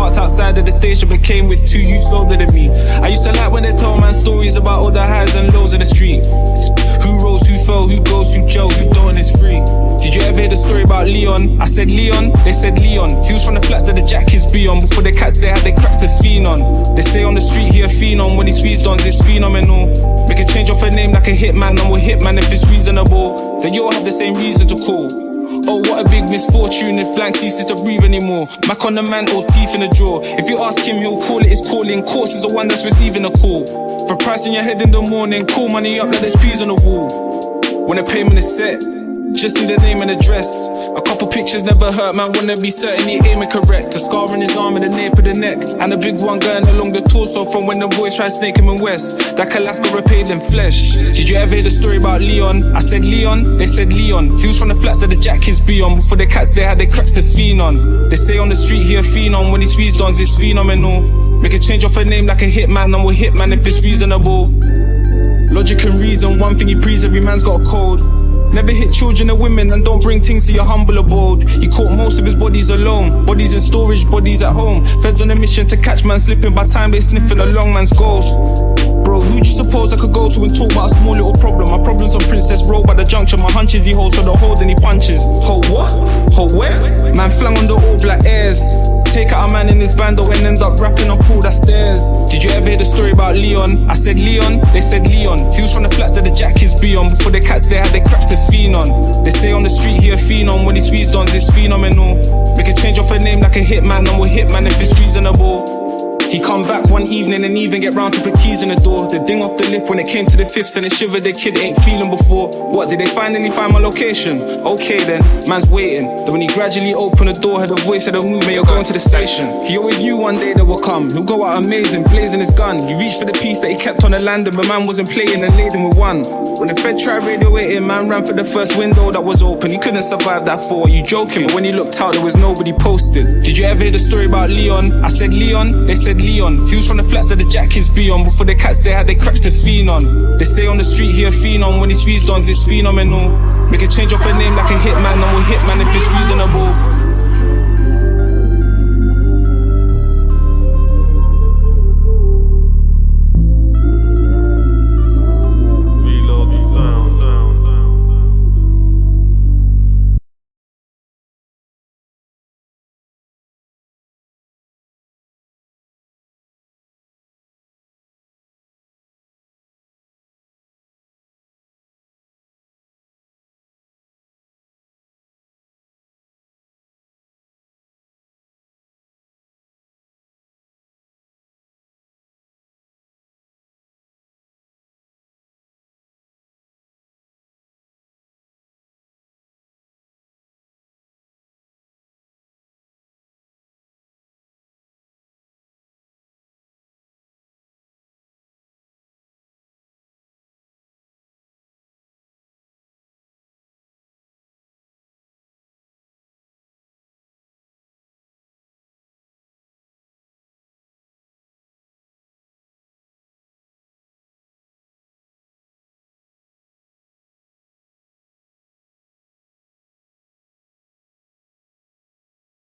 Parked outside of the station but came with 2 youths older than me. I used to like when they told man stories about all the highs and lows of the street. Who rose, who fell, who goes, who jail, who don't is free. Did you ever hear the story about Leon? I said Leon, they said Leon. He was from the flats that the jack kids be on. Before the cats they had they cracked the fiend on. They say on the street he a phenom. When he squeezed on, it's phenomenal. Make a change off a name like a hitman. I'm a hitman if it's reasonable. Then you all have the same reason to call. Oh, what a big misfortune if blank ceases to breathe anymore. Mac on the man or teeth in the drawer. If you ask him, he'll call it his calling. Course is the one that's receiving a call. For price in your head in the morning, call money up like there's peas on the wall. When the payment is set, just need the name and address. A couple pictures never hurt, man, wanna be certain he aiming correct. A scar on his arm and the nape of the neck, and a big one going along the torso from when the boys tried snake him in West. That Alaska repaid in flesh. Did you ever hear the story about Leon? I said Leon, they said Leon. He was from the flats that the jack kids be on. Before the cats they had they cracked the fiend on. They say on the street he a phenom. When he squeezed on, it's phenomenal. Make a change off a name like a hitman. I'm a hitman if it's reasonable. Logic and reason, one thing he breathes, every man's got a code. Never hit children and women and don't bring things to your humble abode. He caught most of his bodies alone. Bodies in storage, bodies at home. Feds on a mission to catch man slipping. By time they sniffing a long man's ghost. Bro, who'd you suppose I could go to and talk about a small little problem? My problem's on Princess Road by the junction. My hunches he holds, so the hold and he punches. Hold what? Hold where? Man flung on the all black airs. Take out a man in his bando and end up rapping up all that stairs. Did you ever hear the story about Leon? I said Leon, they said Leon. He was from the flats that the jack kids be on. Before the cats they had they cracked the fiend on. They say on the street he a phenom. When he squeezed on, it's phenomenal. Make a change off a name like a hitman. I'm a hitman if it's reasonable. He come back one evening and even get round to put keys in the door. The ding off the lip when it came to the fifths and it shivered the kid ain't feeling before. What, did they finally find my location? Okay then, man's waiting. Then when he gradually opened the door, heard the voice of the movement, you're going to the station. He always knew one day that will come. He'll go out amazing, blazing his gun. He reached for the piece that he kept on the landing, but man wasn't playing and laid him with one. When the Fed tried radio waiting, man ran for the first window that was open. He couldn't survive that fall, you joking? But when he looked out, there was nobody posted. Did you ever hear the story about Leon? I said Leon, they said Leon. He was from the flats that the jack kids be on. Before the cats they had they cracked the fiend on. They say on the street he a phenom. When he squeezed on, it's phenomenal. Make a change off a name like a hitman.